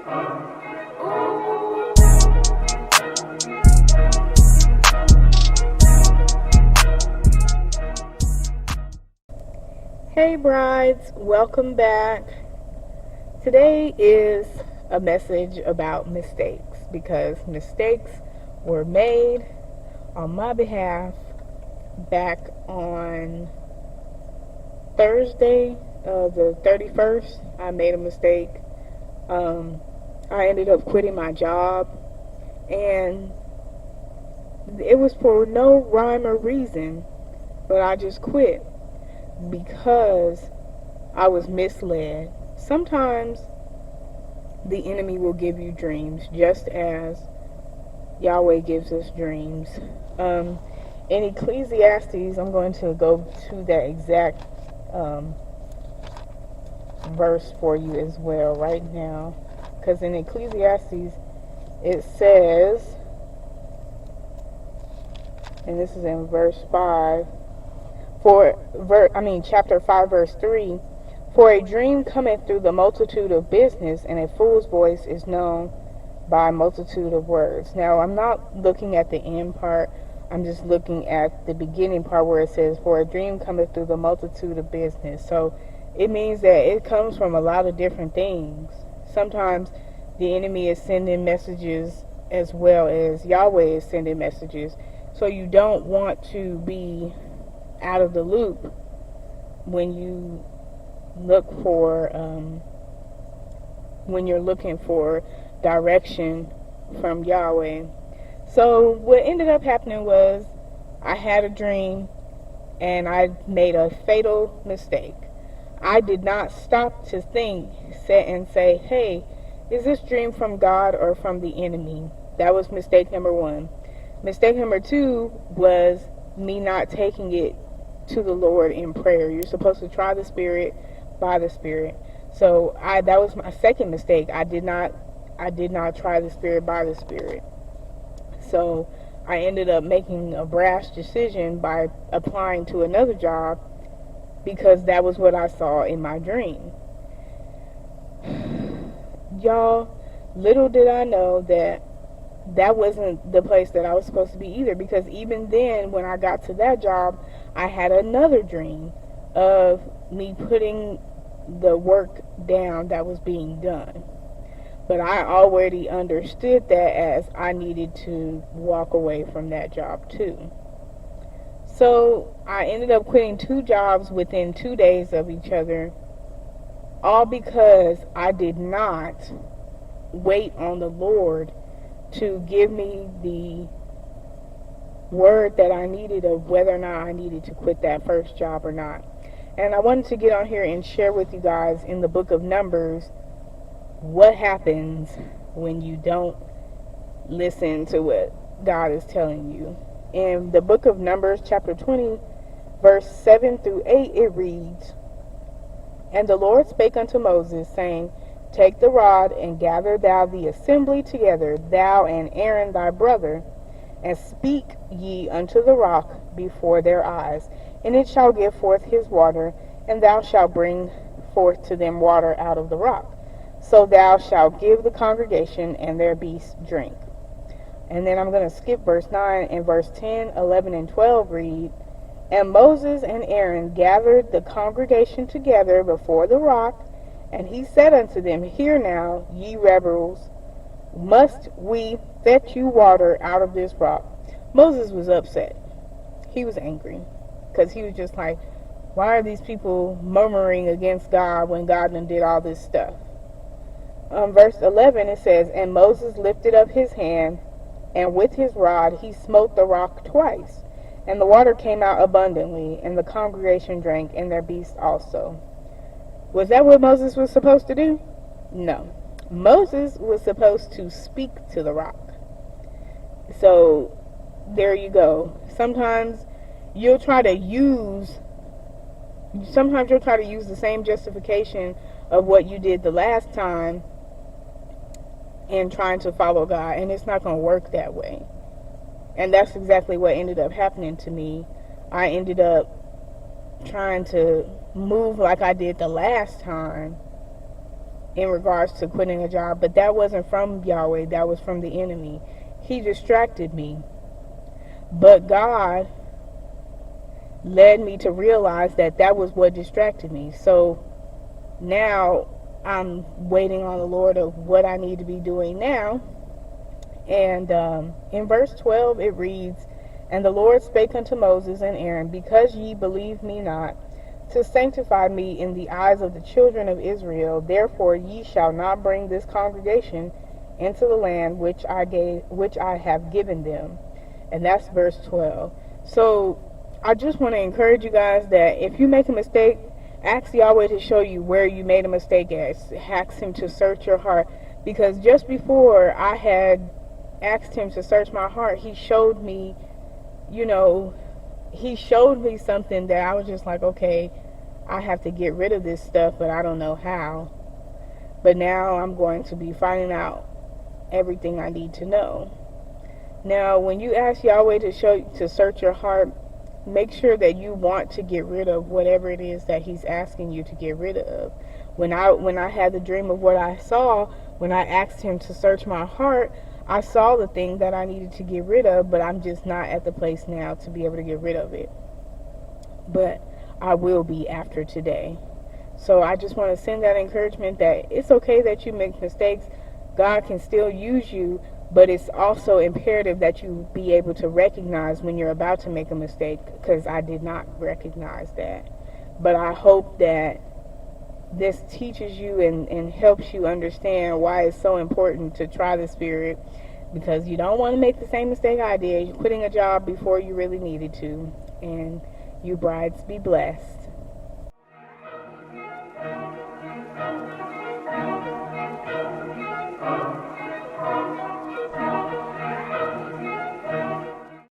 Hey brides, welcome back. Today is a message about mistakes because mistakes were made on my behalf back on Thursday, the 31st. I made a mistake. I ended up quitting my job, and it was for no rhyme or reason, but I just quit because I was misled. Sometimes the enemy will give you dreams, just as Yahweh gives us dreams. In Ecclesiastes, I'm going to go to that exact verse for you as well right now, because in Ecclesiastes it says, and this is in verse 5, chapter 5, verse 3, for a dream cometh through the multitude of business, and a fool's voice is known by a multitude of words. Now, I'm not looking at the end part. I'm just looking at the beginning part where it says, for a dream cometh through the multitude of business. So it means that it comes from a lot of different things. Sometimes the enemy is sending messages as well as Yahweh is sending messages. So you don't want to be out of the loop when you look for when you're looking for direction from Yahweh. So what ended up happening was I had a dream and I made a fatal mistake. I did not stop to think, sit and say, hey, is this dream from God or from the enemy? That was mistake number one. Mistake number two was me not taking it to the Lord in prayer. You're supposed to try the Spirit by the Spirit. So that was my second mistake. I did not try the Spirit by the Spirit. So I ended up making a brash decision by applying to another job because that was what I saw in my dream. Y'all, little did I know that wasn't the place that I was supposed to be either, because even then when I got to that job, I had another dream of me putting the work down that was being done. But I already understood that as I needed to walk away from that job too. So I ended up quitting 2 jobs within 2 days of each other, all because I did not wait on the Lord to give me the word that I needed of whether or not I needed to quit that first job or not. And I wanted to get on here and share with you guys in the book of Numbers what happens when you don't listen to what God is telling you. In the book of Numbers, chapter 20, verse 7 through 8, it reads, and the Lord spake unto Moses, saying, take the rod, and gather thou the assembly together, thou and Aaron thy brother, and speak ye unto the rock before their eyes, and it shall give forth his water, and thou shalt bring forth to them water out of the rock. So thou shalt give the congregation and their beasts drink. And then I'm going to skip verse 9, and verse 10, 11, and 12 read, and Moses and Aaron gathered the congregation together before the rock, and he said unto them, hear now, ye rebels, must we fetch you water out of this rock? Moses was upset. He was angry, because he was just like, why are these people murmuring against God when God done did all this stuff? Verse 11, it says, and Moses lifted up his hand, and with his rod he smote the rock twice, and the water came out abundantly, and the congregation drank, and their beasts also. Was that what Moses was supposed to do? No. Moses was supposed to speak to the rock. So there you go. Sometimes you'll try to use the same justification of what you did the last time in trying to follow God, and it's not going to work that way. And that's exactly what ended up happening to me. I ended up trying to move like I did the last time, in regards to quitting a job, but that wasn't from Yahweh, that was from the enemy. He distracted me. But God led me to realize that that was what distracted me. So now I'm waiting on the Lord of what I need to be doing now. And in verse 12 it reads, "And the Lord spake unto Moses and Aaron, Because ye believe me not, to sanctify me in the eyes of the children of Israel, therefore ye shall not bring this congregation into the land which I have given them." And that's verse 12. So I just want to encourage you guys that if you make a mistake, ask Yahweh to show you where you made a mistake at. Ask Him to search your heart. Because just before I had asked Him to search my heart, He showed me, He showed me something that I was just like, okay, I have to get rid of this stuff, but I don't know how. But now I'm going to be finding out everything I need to know. Now, when you ask Yahweh to search your heart, make sure that you want to get rid of whatever it is that He's asking you to get rid of. When I had the dream of what I saw, when I asked Him to search my heart, I saw the thing that I needed to get rid of, but I'm just not at the place now to be able to get rid of it. But I will be after today. So I just want to send that encouragement that it's okay that you make mistakes. God can still use you, but it's also imperative that you be able to recognize when you're about to make a mistake, because I did not recognize that. But I hope that this teaches you and helps you understand why it's so important to try the Spirit, because you don't want to make the same mistake I did. You're quitting a job before you really needed to. And you brides, be blessed.